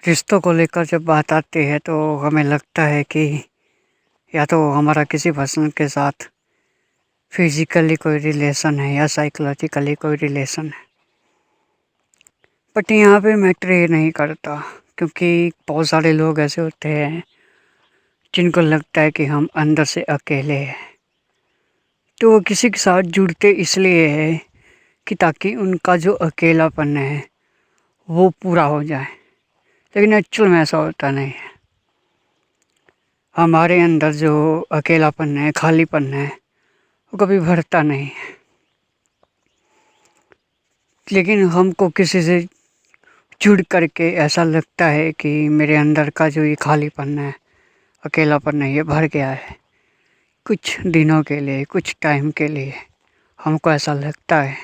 रिश्तों को लेकर जब बात आती है तो हमें लगता है कि या तो हमारा किसी पर्सन के साथ फिजिकली कोई रिलेशन है या साइकोलॉजिकली कोई रिलेशन है। बट यहाँ पे मैटर ये नहीं करता, क्योंकि बहुत सारे लोग ऐसे होते हैं जिनको लगता है कि हम अंदर से अकेले हैं, तो वो किसी के साथ जुड़ते इसलिए है कि ताकि उनका जो अकेलापन है वो पूरा हो जाए। लेकिन एक्चुअल में ऐसा होता नहीं है। हमारे अंदर जो अकेलापन है, खालीपन है, वो कभी भरता नहीं है। लेकिन हमको किसी से जुड़ करके ऐसा लगता है कि मेरे अंदर का जो ये खालीपन है, अकेलापन है, ये भर गया है। कुछ दिनों के लिए, कुछ टाइम के लिए हमको ऐसा लगता है।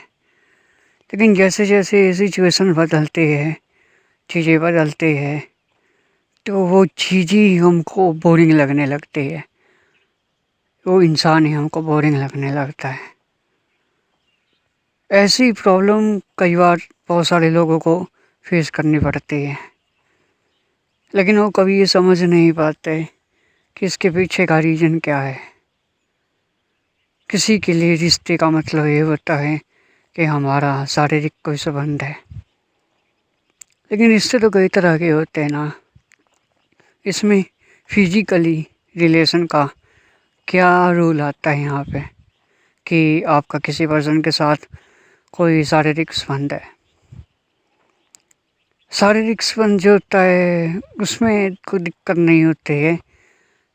लेकिन जैसे जैसे सिचुएशन बदलती है, चीज़ें बदलती है, तो वो चीज़ ही हमको बोरिंग लगने लगती है। वो इंसान ही हमको बोरिंग लगने लगता है। ऐसी प्रॉब्लम कई बार बहुत सारे लोगों को फेस करनी पड़ती है, लेकिन वो कभी ये समझ नहीं पाते कि इसके पीछे का रीज़न क्या है। किसी के लिए रिश्ते का मतलब ये होता है कि हमारा शारीरिक कोई संबंध है, लेकिन रिश्ते तो कई तरह के होते हैं ना। इसमें फिजिकली रिलेशन का क्या रोल आता है यहाँ पे कि आपका किसी पर्सन के साथ कोई शारीरिक संबंध है। शारीरिक संबंध जो होता है उसमें कोई दिक्कत नहीं होती है,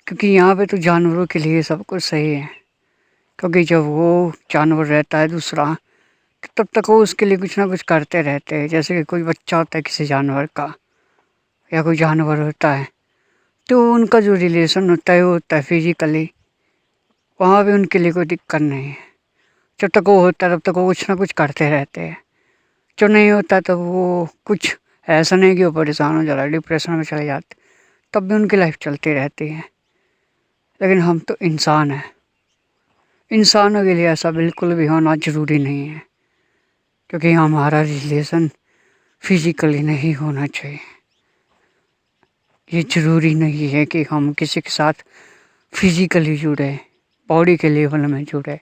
क्योंकि यहाँ पे तो जानवरों के लिए सब कुछ सही है। क्योंकि जब वो जानवर रहता है दूसरा, तब तक वो उसके लिए कुछ ना कुछ करते रहते हैं। जैसे कि कोई बच्चा होता है किसी जानवर का, या कोई जानवर होता है, तो उनका जो रिलेशन होता है वो होता है फिजिकली। वहाँ पे उनके लिए कोई दिक्कत नहीं है। जब तक वो होता है तब तक वो कुछ ना कुछ करते रहते हैं। जो नहीं होता तब वो कुछ ऐसा नहीं कि वो परेशान हो जा रहा है, डिप्रेशन में चले जाते, तब भी उनकी लाइफ चलती रहती है। लेकिन हम तो इंसान हैं। इंसानों के लिए ऐसा बिल्कुल भी होना ज़रूरी नहीं है, क्योंकि हमारा रिलेशन फिजिकली नहीं होना चाहिए। ये ज़रूरी नहीं है कि हम किसी के साथ फिजिकली जुड़े, बॉडी के लेवल में जुड़े।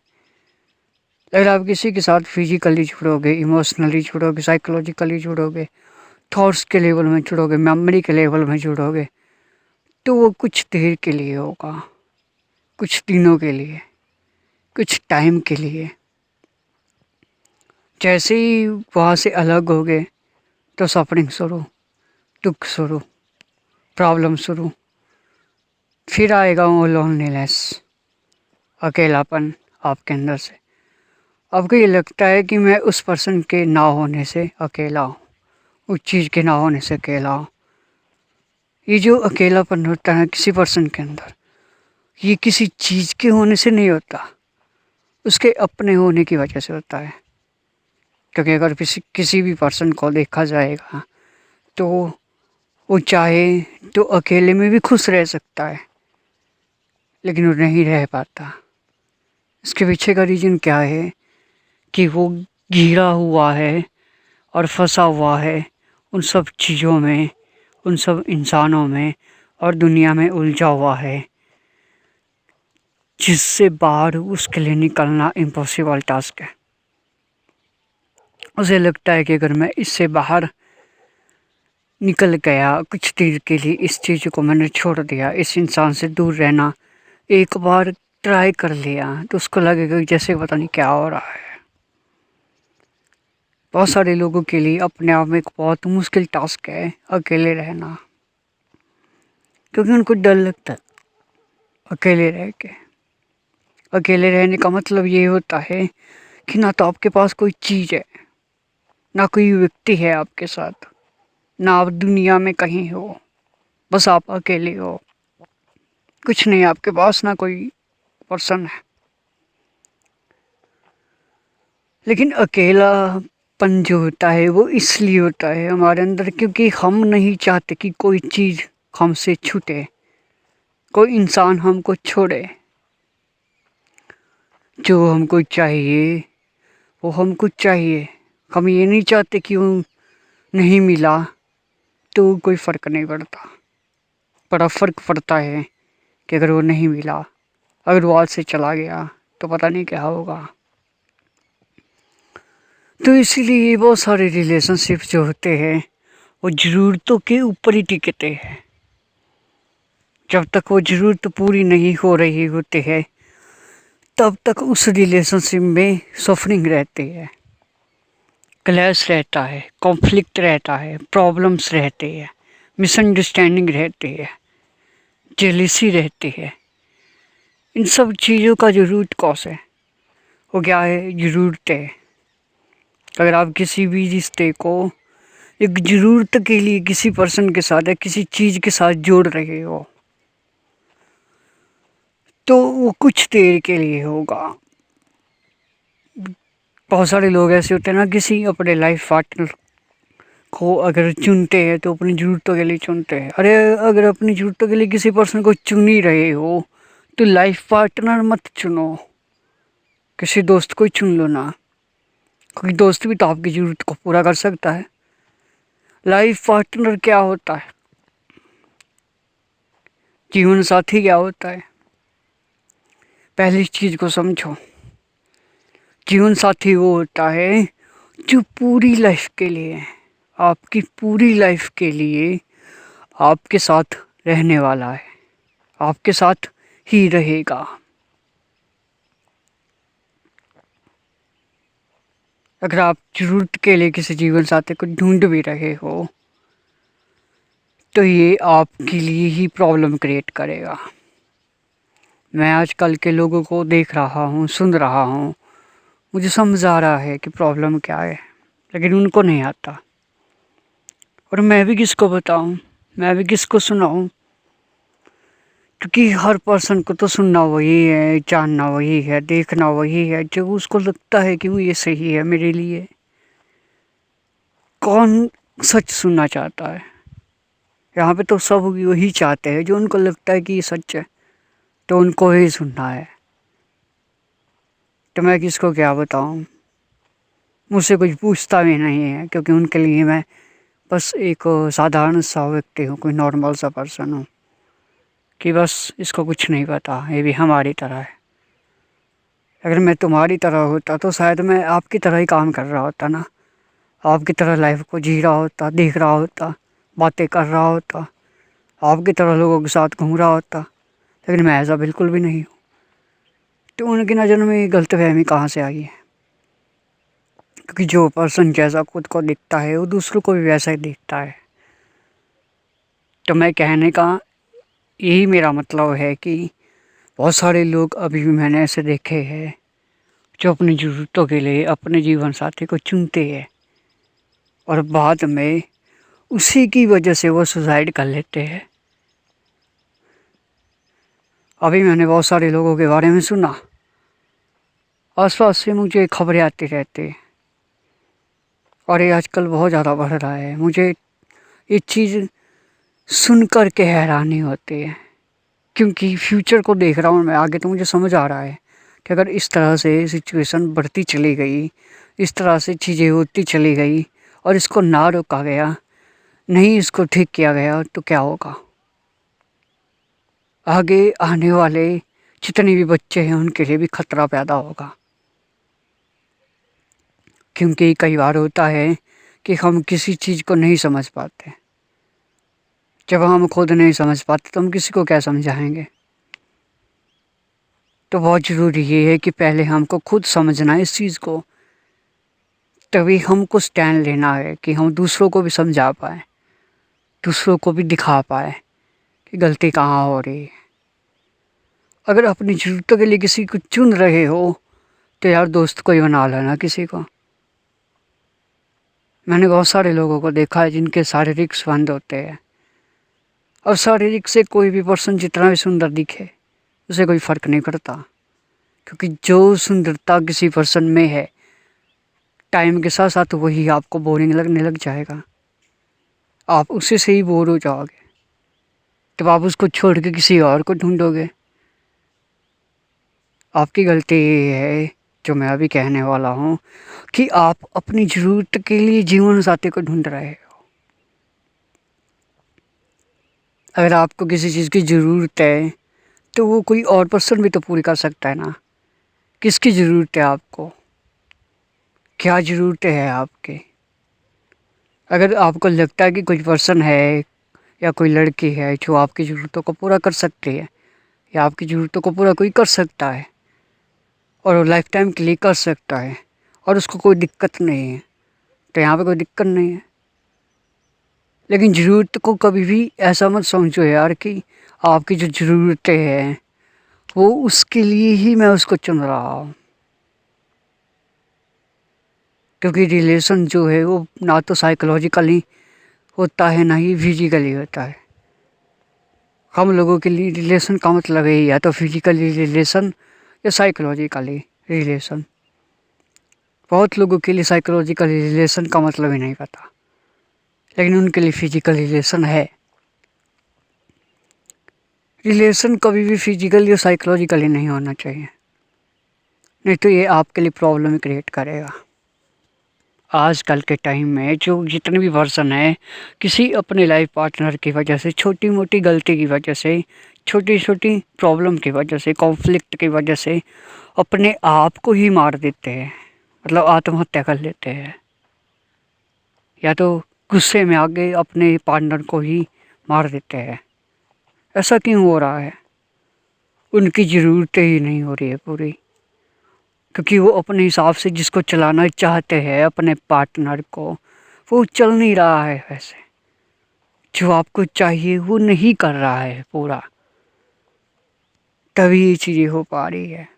अगर आप किसी के साथ फिजिकली जुड़ोगे, इमोशनली जुड़ोगे, साइकोलॉजिकली जुड़ोगे, थॉट्स के लेवल में जुड़ोगे, मेमोरी के लेवल में जुड़ोगे, तो वो कुछ देर के लिए होगा, कुछ दिनों के लिए, कुछ टाइम के लिए। जैसे ही वहाँ से अलग हो गए तो सफरिंग शुरू, दुख शुरू, प्रॉब्लम शुरू। फिर आएगा वो लोनलीनेस, अकेलापन आपके अंदर से। आपको ये लगता है कि मैं उस पर्सन के ना होने से अकेला हूँ, उस चीज़ के ना होने से अकेला हूँ। ये जो अकेलापन होता है किसी पर्सन के अंदर, ये किसी चीज़ के होने से नहीं होता, उसके अपने होने की वजह से होता है। क्योंकि अगर किसी भी पर्सन को देखा जाएगा तो वो चाहे तो अकेले में भी खुश रह सकता है, लेकिन वो नहीं रह पाता। इसके पीछे का रीज़न क्या है कि वो घिरा हुआ है और फंसा हुआ है उन सब चीज़ों में, उन सब इंसानों में और दुनिया में उलझा हुआ है, जिससे बाहर उसके लिए निकलना इम्पॉसिबल टास्क है। उसे लगता है कि अगर मैं इससे बाहर निकल गया, कुछ देर के लिए इस चीज़ को मैंने छोड़ दिया, इस इंसान से दूर रहना एक बार ट्राई कर लिया, तो उसको लगेगा कि जैसे पता नहीं क्या हो रहा है। बहुत सारे लोगों के लिए अपने आप में एक बहुत मुश्किल टास्क है अकेले रहना, क्योंकि उनको डर लगता है अकेले रह के। अकेले रहने का मतलब ये होता है कि ना तो आपके पास कोई चीज़ है, ना कोई व्यक्ति है आपके साथ, ना आप दुनिया में कहीं हो, बस आप अकेले हो। कुछ नहीं आपके पास, ना कोई पर्सन है। लेकिन अकेलापन जो होता है वो इसलिए होता है हमारे अंदर, क्योंकि हम नहीं चाहते कि कोई चीज़ हमसे छूटे, कोई इंसान हमको छोड़े। जो हमको चाहिए वो हमको चाहिए। हम ये नहीं चाहते कि वो नहीं मिला तो कोई फ़र्क नहीं पड़ता। बड़ा फ़र्क पड़ता है कि अगर वो नहीं मिला, अगर वो आज से चला गया तो पता नहीं क्या होगा। तो इसीलिए बहुत सारे रिलेशनशिप जो होते हैं वो ज़रूरतों के ऊपर ही टिकते हैं। जब तक वो ज़रूरत पूरी नहीं हो रही होती है तब तक उस रिलेशनशिप में सफरिंग रहती है, क्लैश रहता है, कॉन्फ्लिक्ट रहता है, प्रॉब्लम्स रहते हैं, मिसअंडरस्टैंडिंग रहती है, जेलिसी रहती है। इन सब चीज़ों का जो रूट कॉज है वो क्या है? ज़रूरत है। अगर आप किसी भी रिश्ते को एक ज़रूरत के लिए किसी पर्सन के साथ या किसी चीज़ के साथ जोड़ रहे हो तो वो कुछ देर के लिए होगा। बहुत सारे लोग ऐसे होते हैं ना, किसी अपने लाइफ पार्टनर को अगर चुनते हैं तो अपनी ज़रूरतों के लिए चुनते हैं। अरे अगर अपनी ज़रूरतों के लिए किसी पर्सन को चुन ही रहे हो तो लाइफ पार्टनर मत चुनो, किसी दोस्त को ही चुन लो ना, क्योंकि दोस्त भी तो आपकी ज़रूरत को पूरा कर सकता है। लाइफ पार्टनर क्या होता है? जीवन साथी क्या होता है? पहली चीज़ को समझो। जीवन साथी वो होता है जो पूरी लाइफ के लिए, आपकी पूरी लाइफ के लिए आपके साथ रहने वाला है, आपके साथ ही रहेगा। अगर आप ज़रूरत के लिए किसी जीवन साथी को ढूंढ भी रहे हो तो ये आपके लिए ही प्रॉब्लम क्रिएट करेगा। मैं आजकल के लोगों को देख रहा हूँ, सुन रहा हूँ, मुझे समझ आ रहा है कि प्रॉब्लम क्या है, लेकिन उनको नहीं आता। और मैं भी किसको बताऊँ, मैं भी किसको सुनाऊँ, क्योंकि हर पर्सन को तो सुनना वही है, जानना वही है, देखना वही है जो उसको लगता है कि वो ये सही है मेरे लिए। कौन सच सुनना चाहता है? यहाँ पे तो सब वही चाहते हैं जो उनको लगता है कि ये सच है, तो उनको ही सुनना है। तो मैं किसको क्या बताऊँ? मुझसे कुछ पूछता भी नहीं है, क्योंकि उनके लिए मैं बस एक साधारण सा व्यक्ति हूँ, कोई नॉर्मल सा पर्सन हूँ कि बस इसको कुछ नहीं पता, ये भी हमारी तरह है। अगर मैं तुम्हारी तरह होता तो शायद मैं आपकी तरह ही काम कर रहा होता ना, आपकी तरह लाइफ को जी रहा होता, देख रहा होता, बातें कर रहा होता, आपकी तरह लोगों के साथ घूम रहा होता। लेकिन मैं ऐसा बिल्कुल भी नहीं हूँ। तो उनकी नज़र में ये गलतफहमी कहाँ से आई है? क्योंकि जो पर्सन जैसा खुद को दिखता है वो दूसरों को भी वैसा ही दिखता है। तो मैं कहने का यही मेरा मतलब है कि बहुत सारे लोग अभी भी मैंने ऐसे देखे हैं जो अपनी ज़रूरतों के लिए अपने जीवन साथी को चुनते हैं और बाद में उसी की वजह से वो सुसाइड कर लेते हैं। अभी मैंने बहुत सारे लोगों के बारे में सुना, आसपास से मुझे खबरें आती रहती हैं और ये आजकल बहुत ज़्यादा बढ़ रहा है। मुझे ये चीज़ सुनकर के हैरानी होती है, क्योंकि फ्यूचर को देख रहा हूँ मैं आगे, तो मुझे समझ आ रहा है कि अगर इस तरह से सिचुएशन बढ़ती चली गई, इस तरह से चीज़ें होती चली गई और इसको ना रोका गया, नहीं इसको ठीक किया गया, तो क्या होगा? आगे आने वाले जितने भी बच्चे हैं उनके लिए भी खतरा पैदा होगा। क्योंकि कई बार होता है कि हम किसी चीज़ को नहीं समझ पाते। जब हम खुद नहीं समझ पाते तो हम किसी को क्या समझाएंगे? तो बहुत ज़रूरी ये है कि पहले हमको खुद समझना है इस चीज़ को, तभी हमको स्टैंड लेना है कि हम दूसरों को भी समझा पाए, दूसरों को भी दिखा पाए कि गलती कहाँ हो रही है। अगर अपनी ज़रूरतों के लिए किसी को चुन रहे हो तो यार दोस्त को ही बना लेना किसी को। मैंने बहुत सारे लोगों को देखा है जिनके शारीरिक संबंध होते हैं, और शारीरिक से कोई भी पर्सन जितना भी सुंदर दिखे उसे कोई फ़र्क नहीं पड़ता, क्योंकि जो सुंदरता किसी पर्सन में है टाइम के साथ साथ वही आपको बोरिंग लगने लग जाएगा, आप उसी से ही बोर हो जाओगे, तब आप उसको छोड़ के किसी और को ढूंढोगे। आपकी गलती ये है, जो मैं अभी कहने वाला हूँ, कि आप अपनी ज़रूरत के लिए जीवन साथी को ढूंढ रहे हो। अगर आपको किसी चीज़ की ज़रूरत है तो वो कोई और पर्सन भी तो पूरी कर सकता है ना। किसकी ज़रूरत है आपको, क्या ज़रूरत है आपके। अगर आपको लगता है कि कोई पर्सन है या कोई लड़की है जो आपकी ज़रूरतों को पूरा कर सकती है या आपकी ज़रूरतों को पूरा कोई कर सकता है और वो लाइफ टाइम के लिए कर सकता है और उसको कोई दिक्कत नहीं है, तो यहाँ पे कोई दिक्कत नहीं है। लेकिन ज़रूरत को कभी भी ऐसा मत समझो यार कि आपकी जो ज़रूरतें हैं वो उसके लिए ही मैं उसको चुन रहा हूँ। क्योंकि रिलेशन जो है वो ना तो साइकोलॉजिकली होता है ना ही फिजिकली होता है। हम लोगों के लिए रिलेशन का मतलब है या तो फिजिकली रिलेशन या साइकोलॉजिकली रिलेशन। बहुत लोगों के लिए साइकोलॉजिकल रिलेशन का मतलब ही नहीं पता, लेकिन उनके लिए फिजिकल रिलेशन है। रिलेशन कभी भी फिजिकली और साइकोलॉजिकली नहीं होना चाहिए, नहीं तो ये आपके लिए प्रॉब्लम क्रिएट करेगा। आजकल के टाइम में जो जितने भी वर्सन है किसी अपने लाइफ पार्टनर की वजह से, छोटी मोटी गलती की वजह से, छोटी छोटी प्रॉब्लम की वजह से, कॉन्फ्लिक्ट की वजह से अपने आप को ही मार देते हैं, मतलब आत्महत्या कर लेते हैं, या तो गुस्से में आके अपने पार्टनर को ही मार देते हैं। ऐसा क्यों हो रहा है? उनकी ज़रूरतें ही नहीं हो रही है पूरी, क्योंकि वो अपने हिसाब से जिसको चलाना चाहते हैं अपने पार्टनर को, वो चल नहीं रहा है वैसे। जो आपको चाहिए वो नहीं कर रहा है पूरा, तभी ये चीज़ें हो पा रही है।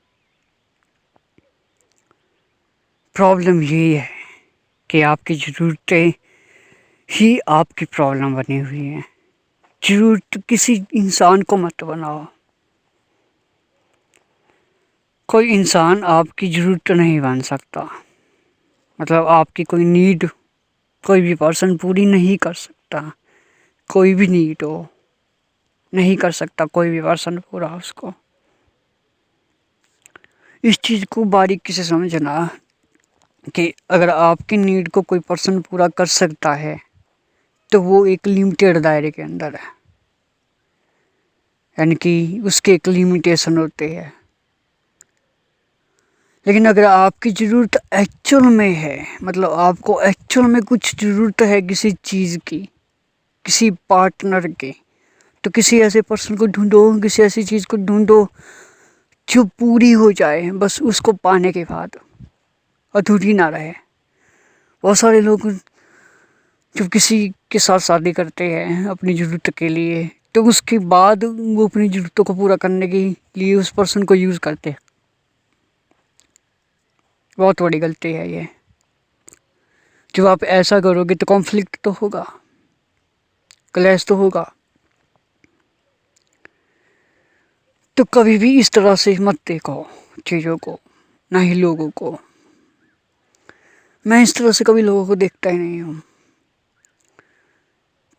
प्रॉब्लम यही है कि आपकी ज़रूरतें ही आपकी प्रॉब्लम बनी हुई हैं। ज़रूरत किसी इंसान को मत बनाओ। कोई इंसान आपकी ज़रूरत नहीं बन सकता, मतलब आपकी कोई नीड कोई भी पर्सन पूरी नहीं कर सकता। कोई भी नीड हो नहीं कर सकता कोई भी पर्सन पूरा उसको। इस चीज़ को बारीकी से समझना कि अगर आपकी नीड को कोई पर्सन पूरा कर सकता है तो वो एक लिमिटेड दायरे के अंदर है, यानी कि उसके एक लिमिटेशन होते हैं। लेकिन अगर आपकी ज़रूरत एक्चुअल में है, मतलब आपको एक्चुअल में कुछ ज़रूरत है किसी चीज़ की, किसी पार्टनर की, तो किसी ऐसे पर्सन को ढूंढो, किसी ऐसी चीज़ को ढूंढो जो पूरी हो जाए, बस उसको पाने के बाद अधूरी ना रहे। बहुत सारे लोग जब किसी के साथ शादी करते हैं अपनी ज़रूरत के लिए, तो उसके बाद वो अपनी ज़रूरतों को पूरा करने के लिए उस पर्सन को यूज़ करते हैं। बहुत बड़ी गलती है ये। जब आप ऐसा करोगे तो कॉन्फ्लिक्ट तो होगा, क्लैश तो होगा। तो कभी भी इस तरह से मत देखो चीज़ों को, ना ही लोगों को। मैं इस तरह से कभी लोगों को देखता ही नहीं हूँ,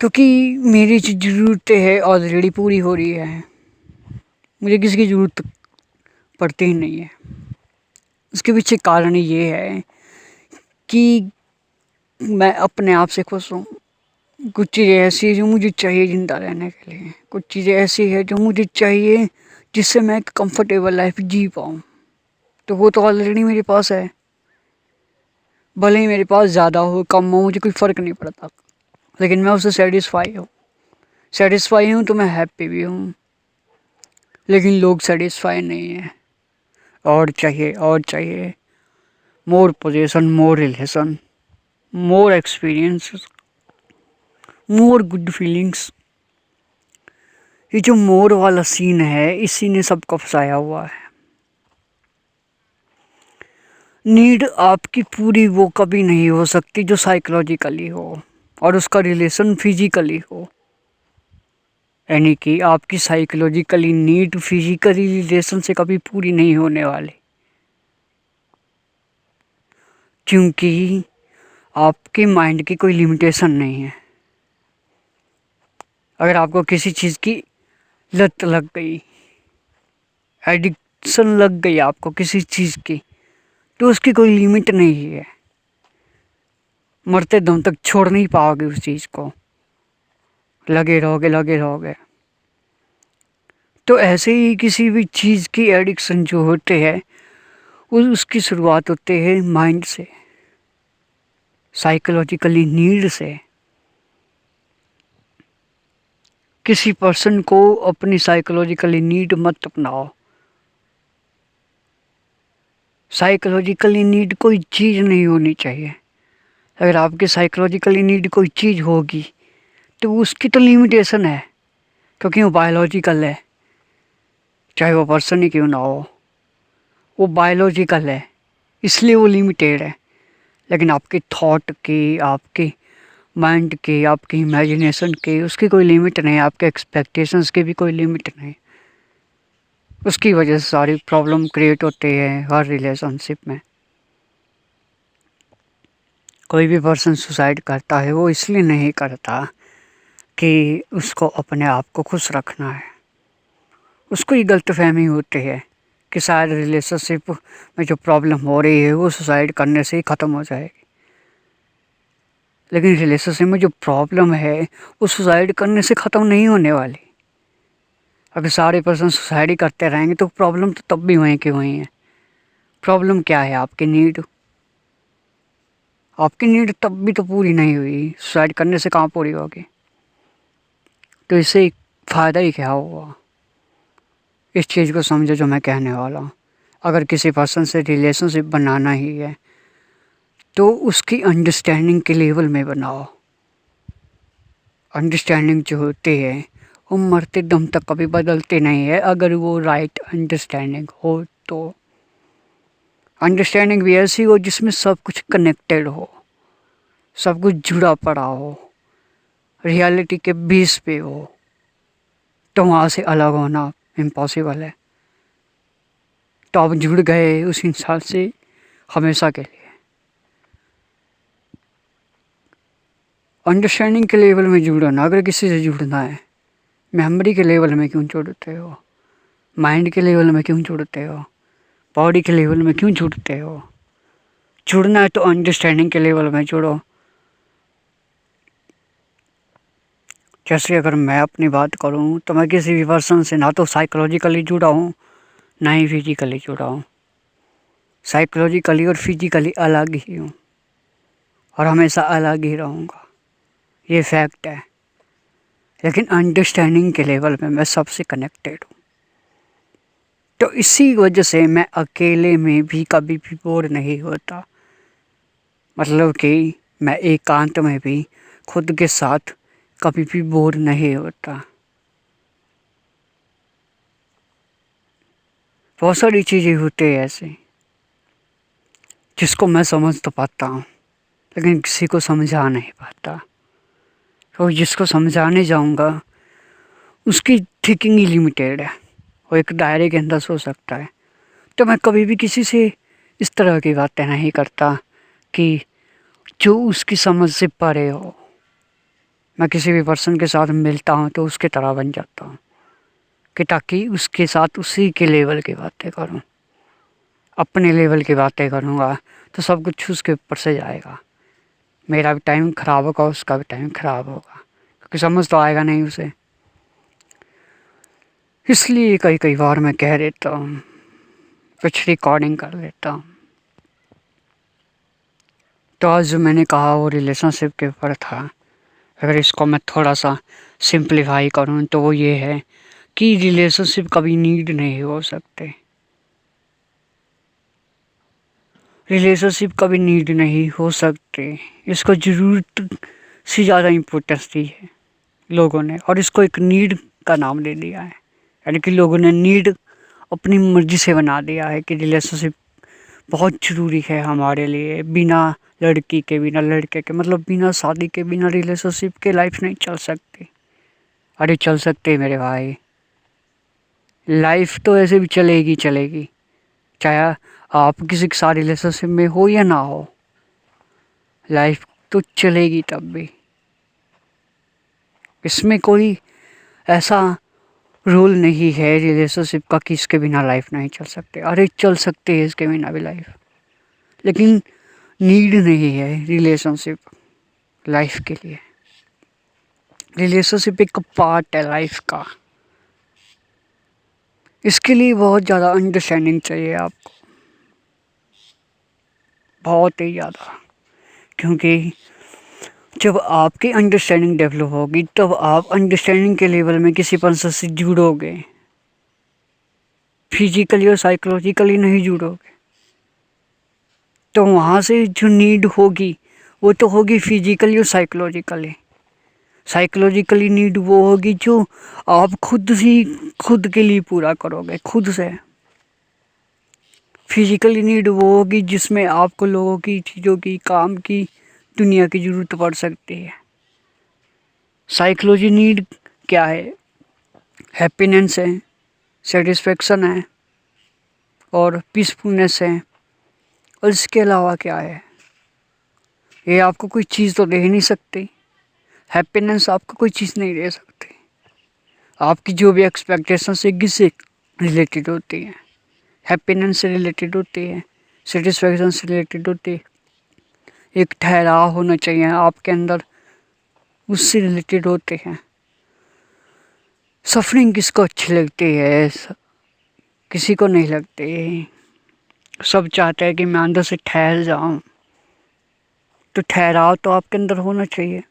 क्योंकि मेरी जो ज़रूरतें हैं ऑलरेडी पूरी हो रही है। मुझे किसी की ज़रूरत पड़ती ही नहीं है। उसके पीछे कारण ये है कि मैं अपने आप से खुश हूँ। कुछ चीज़ें ऐसी है जो मुझे चाहिए ज़िंदा रहने के लिए, कुछ चीज़ें ऐसी है जो मुझे चाहिए जिससे मैं एक कंफर्टेबल लाइफ जी पाऊँ, तो वो तो ऑलरेडी मेरे पास है। भले ही मेरे पास ज़्यादा हो कम हो मुझे कोई फ़र्क नहीं पड़ता, लेकिन मैं उससे सेटिस्फाई हूँ तो मैं हैप्पी भी हूँ। लेकिन लोग सेटिस्फाई नहीं है, और चाहिए और चाहिए। More position, more relation, more experience, more good feelings. ये जो मोर वाला सीन है इसी ने सबको फंसाया हुआ है। नीड आपकी पूरी वो कभी नहीं हो सकती जो साइकोलॉजिकली हो और उसका रिलेशन फिजिकली हो, यानी कि आपकी साइकोलॉजिकली नीड फिजिकली रिलेशन से कभी पूरी नहीं होने वाली, क्योंकि आपके माइंड की कोई लिमिटेशन नहीं है। अगर आपको किसी चीज़ की लत लग गई, एडिक्शन लग गई आपको किसी चीज़ की, तो उसकी कोई लिमिट नहीं है। मरते दम तक छोड़ नहीं पाओगे उस चीज़ को, लगे रहोगे लगे रहोगे। तो ऐसे ही किसी भी चीज़ की एडिक्शन जो होते हैं उसकी शुरुआत होती है माइंड से, साइकोलॉजिकली नीड से। किसी पर्सन को अपनी साइकोलॉजिकली नीड मत अपनाओ। साइकोलॉजिकली नीड कोई चीज़ नहीं होनी चाहिए। अगर आपकी साइकोलॉजिकली नीड कोई चीज़ होगी तो उसकी तो लिमिटेशन है, क्योंकि वो बायोलॉजिकल है। चाहे वो पर्सन ही क्यों ना हो, वो बायोलॉजिकल है, इसलिए वो लिमिटेड है। लेकिन आपके थॉट की, आपके माइंड की, आपकी इमेजिनेशन की, उसकी कोई लिमिट नहीं है। आपके एक्सपेक्टेशंस की भी कोई लिमिट नहीं। उसकी वजह से सारी प्रॉब्लम क्रिएट होती है हर रिलेशनशिप में। कोई भी पर्सन सुसाइड करता है वो इसलिए नहीं करता कि उसको अपने आप को खुश रखना है। उसको ये गलतफहमी होती है कि शायद रिलेशनशिप में जो प्रॉब्लम हो रही है वो सुसाइड करने से ही ख़त्म हो जाएगी। लेकिन रिलेशनशिप में जो प्रॉब्लम है वो सुसाइड करने से ख़त्म नहीं होने वाली। अगर सारे पर्सन सुसाइड ही करते रहेंगे तो प्रॉब्लम तो तब भी वहीं की वहीं है। प्रॉब्लम क्या है? आपकी नीड। आपकी नीड तब भी तो पूरी नहीं हुई, सुसाइड करने से कहाँ पूरी होगी? तो इससे फ़ायदा ही क्या हुआ? इस चीज़ को समझो जो मैं कहने वाला हूँ। अगर किसी पर्सन से रिलेशनशिप बनाना ही है तो उसकी अंडरस्टैंडिंग के लेवल में बनाओ। अंडरस्टैंडिंग जो होती है वो मरते दम तक कभी बदलती नहीं है, अगर वो राइट अंडरस्टैंडिंग हो तो। अंडरस्टैंडिंग भी ऐसी हो जिसमें सब कुछ कनेक्टेड हो, सब कुछ जुड़ा पड़ा हो, रियलिटी के बेस पे हो। तो वहाँ से अलग होना इम्पॉसिबल है। तो आप जुड़ गए उस इंसान से हमेशा के लिए। अंडरस्टैंडिंग के लेवल में जुड़ो ना। अगर किसी से जुड़ना है, मेमोरी के लेवल में क्यों जुड़ते हो? माइंड के लेवल में क्यों जुड़ते हो? बॉडी के लेवल में क्यों जुड़ते हो? जुड़ना है तो अंडरस्टैंडिंग के लेवल में जुड़ो। जैसे अगर मैं अपनी बात करूं तो मैं किसी भी पर्सन से ना तो साइकोलॉजिकली जुड़ा हूं ना ही फिजिकली जुड़ा हूं। साइकोलॉजिकली और फिजिकली अलग ही हूं और हमेशा अलग ही रहूंगा, ये फैक्ट है। लेकिन अंडरस्टैंडिंग के लेवल में मैं सबसे कनेक्टेड हूँ। तो इसी वजह से मैं अकेले में भी कभी भी बोर नहीं होता। मतलब कि मैं एकांत में भी खुद के साथ कभी भी बोर नहीं होता। बहुत सारी चीज़ें होती हैं ऐसे जिसको मैं समझ तो पाता हूँ लेकिन किसी को समझा नहीं पाता। तो जिसको समझाने जाऊँगा उसकी थिंकिंग ही लिमिटेड है, वो एक दायरे के अंदर सोच सकता है। तो मैं कभी भी किसी से इस तरह की बातें नहीं करता कि जो उसकी समझ से परे हो। मैं किसी भी पर्सन के साथ मिलता हूँ तो उसके तरह बन जाता हूँ कि ताकि उसके साथ उसी के लेवल की बातें करूँ। अपने लेवल की बातें करूँगा तो सब कुछ उसके ऊपर से जाएगा। मेरा भी टाइम ख़राब होगा, उसका भी टाइम ख़राब होगा, क्योंकि समझ तो आएगा नहीं उसे। इसलिए कई कई बार मैं कह देता हूँ, कुछ रिकॉर्डिंग कर लेता हूँ। तो आज जो मैंने कहा वो रिलेशनशिप के ऊपर था। अगर इसको मैं थोड़ा सा सिंप्लीफाई करूँ तो वो ये है कि रिलेशनशिप कभी नीड नहीं हो सकते। रिलेशनशिप कभी नीड नहीं हो सकते। इसको ज़रूरत से ज़्यादा इम्पोर्टेंस दी है लोगों ने और इसको एक नीड का नाम दे दिया है। यानी कि लोगों ने नीड अपनी मर्ज़ी से बना दिया है कि रिलेशनशिप बहुत ज़रूरी है हमारे लिए। बिना लड़की के, बिना लड़के के, मतलब बिना शादी के, बिना रिलेशनशिप के लाइफ नहीं चल सकती। अरे चल सकते मेरे भाई, लाइफ तो ऐसे भी चलेगी चलेगी, चाहे आप किसी के साथ रिलेशनशिप में हो या ना हो, लाइफ तो चलेगी तब भी। इसमें कोई ऐसा रूल नहीं है रिलेशनशिप का कि इसके बिना लाइफ नहीं चल सकते। अरे चल सकते हैं इसके बिना भी लाइफ, लेकिन नीड नहीं है रिलेशनशिप लाइफ के लिए। रिलेशनशिप एक पार्ट है लाइफ का। इसके लिए बहुत ज़्यादा अंडरस्टैंडिंग चाहिए आपको, बहुत ही ज़्यादा। क्योंकि जब आपकी अंडरस्टैंडिंग डेवलप होगी तब आप अंडरस्टैंडिंग के लेवल में किसी पर्सन से जुड़ोगे, फिजिकली और साइकोलॉजिकली नहीं जुड़ोगे। तो वहाँ से जो नीड होगी वो तो होगी फिजिकली और साइकोलॉजिकली। साइकोलॉजिकली नीड वो होगी जो आप खुद ही खुद के लिए पूरा करोगे खुद से। फिजिकली नीड वो होगी जिसमें आपको लोगों की, चीज़ों की, काम की, दुनिया की ज़रूरत पड़ सकती है। साइकोलॉजी नीड क्या है? हैप्पीनेस है, सेटिस्फेक्शन है और पीसफुलनेस है। और इसके अलावा क्या है? ये आपको कोई चीज़ तो दे ही नहीं सकती। हैप्पीनेस आपको कोई चीज़ नहीं दे सकती। आपकी जो भी एक्सपेक्टेशन से किससे रिलेटेड होती है, हैप्पीनेस से रिलेटेड होती है, सेटिस्फेक्शन से रिलेटेड होती है। एक ठहराव होना चाहिए आपके अंदर, उससे रिलेटेड होते हैं। सफरिंग किसको अच्छी लगती है? किसी को नहीं लगती। सब चाहते हैं कि मैं अंदर से ठहर जाऊं। तो ठहराव तो आपके अंदर होना चाहिए,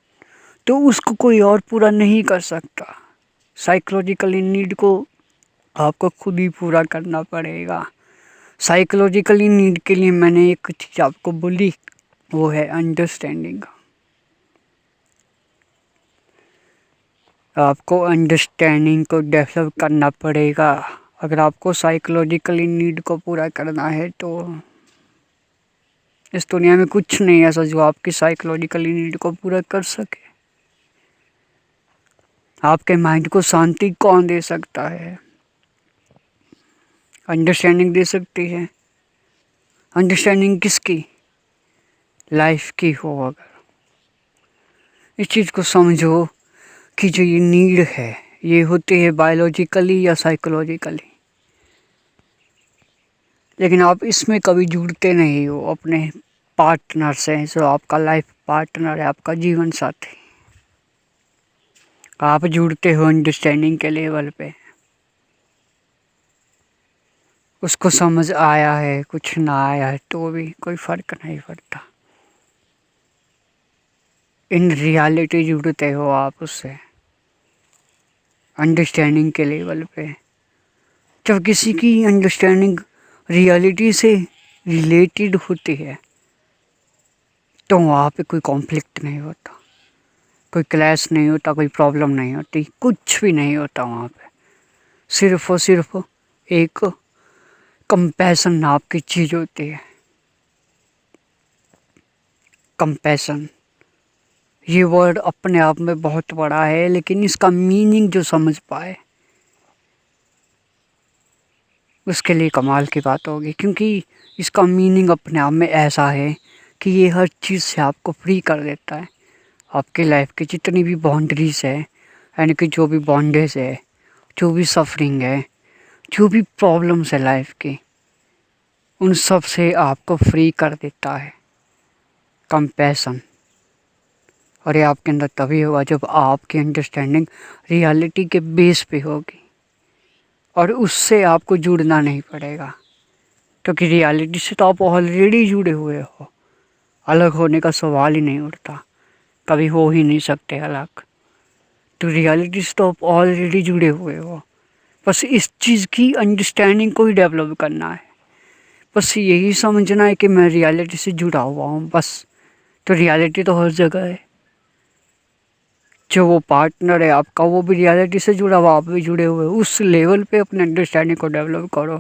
तो उसको कोई और पूरा नहीं कर सकता। साइकोलॉजिकली नीड को आपको खुद ही पूरा करना पड़ेगा। साइकोलॉजिकली नीड के लिए मैंने एक चीज़ आपको बोली, वो है अंडरस्टैंडिंग। आपको अंडरस्टैंडिंग को डेवलप करना पड़ेगा। अगर आपको साइकोलॉजिकली नीड को पूरा करना है तो इस दुनिया में कुछ नहीं ऐसा जो आपकी साइकोलॉजिकली नीड को पूरा कर सके। आपके माइंड को शांति कौन दे सकता है? अंडरस्टैंडिंग दे सकती है। अंडरस्टैंडिंग किसकी? लाइफ की हो। अगर इस चीज़ को समझो कि जो ये नीड है ये होती है बायोलॉजिकली या साइकोलॉजिकली, लेकिन आप इसमें कभी जुड़ते नहीं हो अपने पार्टनर से, जो आपका लाइफ पार्टनर है, आपका जीवन साथी। आप जुड़ते हो अंडरस्टैंडिंग के लेवल पे। उसको समझ आया है, कुछ ना आया है तो भी कोई फर्क नहीं पड़ता। इन रियलिटी जुड़ते हो आप उससे अंडरस्टैंडिंग के लेवल पे। जब किसी की अंडरस्टैंडिंग रियलिटी से रिलेटेड होती है तो वहाँ पे कोई कॉन्फ्लिक्ट नहीं होता, कोई क्लैश नहीं होता, कोई प्रॉब्लम नहीं होती, कुछ भी नहीं होता वहाँ पे। सिर्फ और सिर्फ एक कंपैशन नाम की चीज़ होती है। कंपैशन ये वर्ड अपने आप में बहुत बड़ा है, लेकिन इसका मीनिंग जो समझ पाए उसके लिए कमाल की बात होगी। क्योंकि इसका मीनिंग अपने आप में ऐसा है कि ये हर चीज़ से आपको फ्री कर देता है। आपकी लाइफ की जितनी भी बाउंड्रीज है, यानी कि जो भी बॉन्डेज है, जो भी सफरिंग है, जो भी प्रॉब्लम्स है लाइफ की, उन सब से आपको फ्री कर देता है कंपैशन। और ये आपके अंदर तभी होगा जब आपकी अंडरस्टैंडिंग रियलिटी के बेस पे होगी और उससे आपको जुड़ना नहीं पड़ेगा। क्योंकि रियलिटी से तो आप ऑलरेडी जुड़े हुए हो, अलग होने का सवाल ही नहीं उठता, कभी हो ही नहीं सकते अलग। तो रियलिटी से तो आप ऑलरेडी जुड़े हुए हो, बस इस चीज़ की अंडरस्टैंडिंग को ही डेवलप करना है। बस यही समझना है कि मैं रियलिटी से जुड़ा हुआ हूँ बस। तो रियलिटी तो हर जगह है। जो वो पार्टनर है आपका वो भी रियलिटी से जुड़ा हुआ, आप भी जुड़े हुए, उस लेवल पे अपने अंडरस्टैंडिंग को डेवलप करो।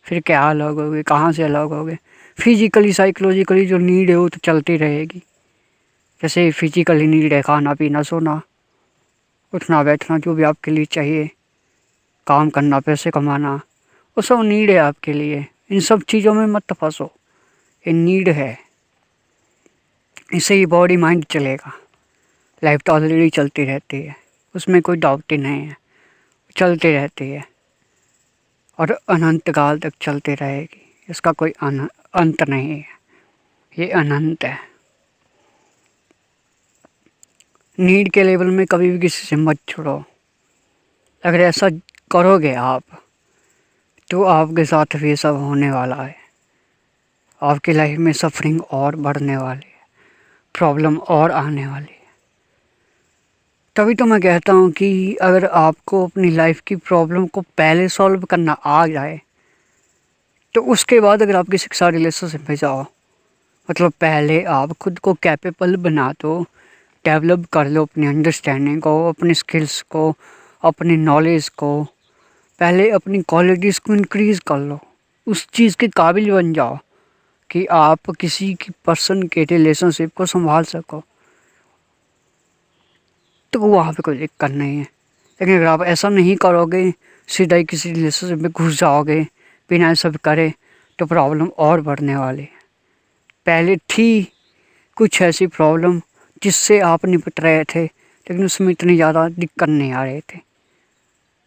फिर क्या अलग होगे, कहाँ से अलग होगे? फिजिकली साइकोलॉजिकली जो नीड है वो तो चलती रहेगी। जैसे फिजिकली नीड है खाना पीना सोना, उठना बैठना, जो भी आपके लिए चाहिए, काम करना, पैसे कमाना, वो सब नीड है आपके लिए। इन सब चीज़ों में मत फंसो, ये नीड है। इससे ही बॉडी माइंड चलेगा। लाइफ तो ऑलरेडी चलती रहती है, उसमें कोई डाउट ही नहीं है, चलती रहती है और अनंत काल तक चलती रहेगी। इसका कोई अंत नहीं है, ये अनंत है। नीड के लेवल में कभी भी किसी से मत जुड़ो। अगर ऐसा करोगे आप तो आपके साथ भी ये सब होने वाला है। आपकी लाइफ में सफरिंग और बढ़ने वाली है, प्रॉब्लम और आने वाली है। तभी तो मैं कहता हूँ कि अगर आपको अपनी लाइफ की प्रॉब्लम को पहले सॉल्व करना आ जाए तो उसके बाद अगर आप किसी के साथ रिलेशनशिप में जाओ, मतलब पहले आप खुद को कैपेबल बना दो, डेवलप कर लो अपनी अंडरस्टैंडिंग को, अपनी स्किल्स को, अपनी नॉलेज को, पहले अपनी क्वालिटीज़ को इंक्रीज़ कर लो, उस चीज़ के काबिल बन जाओ कि आप किसी की पर्सन के रिलेशनशिप को संभाल सको, तो वहाँ पे कोई दिक्कत नहीं है। लेकिन अगर आप ऐसा नहीं करोगे, सीधा ही किसी रिलेशनशिप में घुस जाओगे बिना सब करे, तो प्रॉब्लम और बढ़ने वाली है। पहले थी कुछ ऐसी प्रॉब्लम जिससे आप निपट रहे थे, लेकिन उसमें इतनी ज़्यादा दिक्कत नहीं आ रही थी।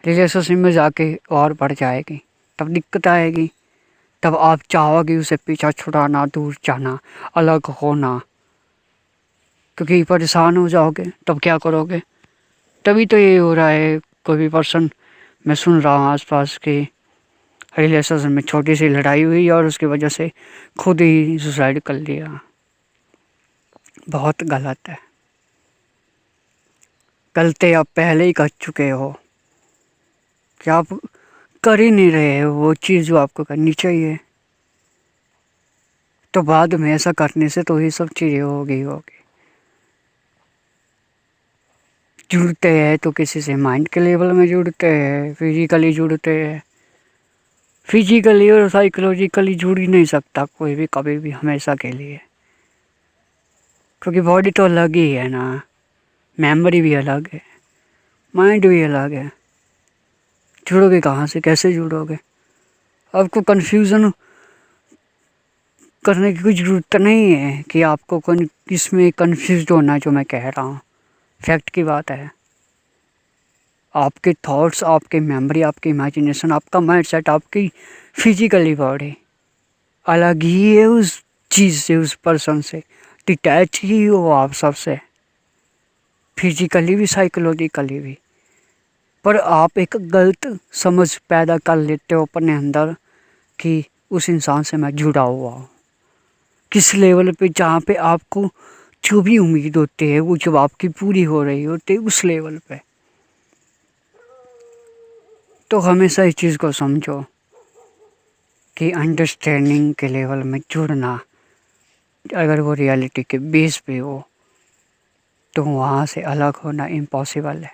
रिलेशनशिप में जाके और बढ़ जाएगी, तब दिक्कत आएगी, तब आप चाहोगे उसे पीछा छुड़ाना, दूर जाना, अलग होना, क्योंकि परेशान हो जाओगे। तब क्या करोगे? तभी तो ये हो रहा है। कोई भी पर्सन मैं सुन रहा हूँ आसपास की रिलेशनशिप में छोटी सी लड़ाई हुई और उसकी वजह से खुद ही सुसाइड कर लिया। बहुत गलत है। गलती आप पहले ही कर चुके हो कि आप कर ही नहीं रहे हो वो चीज़ जो आपको करनी चाहिए, तो बाद में ऐसा करने से तो ये सब चीज़ें होगी। जुड़ते हैं तो किसी से माइंड के लेवल में जुड़ते हैं, फिजिकली जुड़ते हैं। फिजिकली और साइकोलॉजिकली जुड़ ही नहीं सकता कोई भी कभी भी हमेशा के लिए, क्योंकि बॉडी तो अलग ही है ना, मेमोरी भी अलग है, माइंड भी अलग है। जुड़ोगे कहाँ से, कैसे जुड़ोगे? आपको कन्फ्यूज़न करने की कोई ज़रूरत नहीं है कि आपको किसमें कन्फ्यूज होना है। जो मैं कह रहा हूँ फैक्ट की बात है। आपके थॉट्स, आपके मेमोरी, आपकी इमेजिनेशन, आपका माइंडसेट, आपकी फिजिकली बॉडी अलग ही है उस चीज़ से, उस पर्सन से डिटैच ही हो आप सबसे, फिजिकली भी साइकोलॉजिकली भी। पर आप एक गलत समझ पैदा कर लेते हो अपने अंदर कि उस इंसान से मैं जुड़ा हुआ हूँ। किस लेवल पे, जहाँ पे आपको जो भी उम्मीद होती है वो जब आपकी पूरी हो रही होती है उस लेवल पे। तो हमेशा इस चीज़ को समझो कि अंडरस्टैंडिंग के लेवल में जुड़ना, अगर वो रियलिटी के बेस पे हो तो वहाँ से अलग होना इम्पॉसिबल है।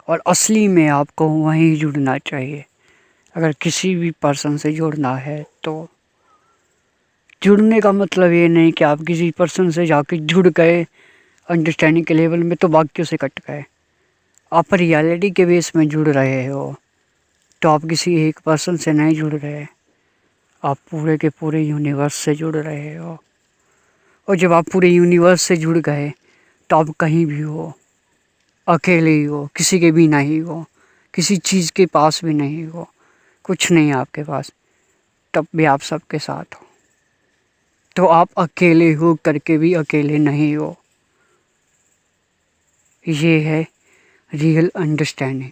और असली में आपको वहीं जुड़ना चाहिए। अगर किसी भी पर्सन से जुड़ना है तो जुड़ने का मतलब ये नहीं कि आप किसी पर्सन से जाके जुड़ गए अंडरस्टैंडिंग के लेवल में तो बाकियों से कट गए। आप रियलिटी के बेस में जुड़ रहे हो तो आप किसी एक पर्सन से नहीं जुड़ रहे, आप पूरे के पूरे यूनिवर्स से जुड़ रहे हो। और जब आप पूरे यूनिवर्स से जुड़ गए तो आप कहीं भी हो, अकेले ही हो, किसी के भी नहीं हो, किसी चीज़ के पास भी नहीं हो, कुछ नहीं है आपके पास, तब भी आप सबके साथ हो। तो आप अकेले हो करके भी अकेले नहीं हो। ये है रियल अंडरस्टैंडिंग,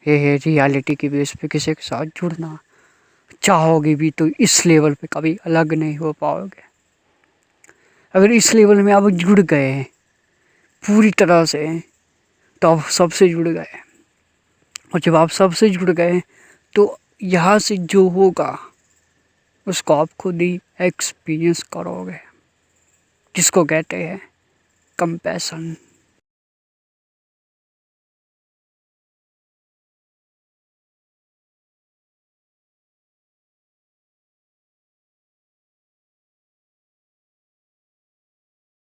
ये है रियलिटी की बेस पे किसी के साथ जुड़ना। चाहोगे भी तो इस लेवल पे कभी अलग नहीं हो पाओगे। अगर इस लेवल में आप जुड़ गए हैं पूरी तरह से तो आप सबसे जुड़ गए, और जब आप सबसे जुड़ गए तो यहाँ से जो होगा उसको आप खुद ही एक्सपीरियंस करोगे, जिसको कहते हैं कंपैशन।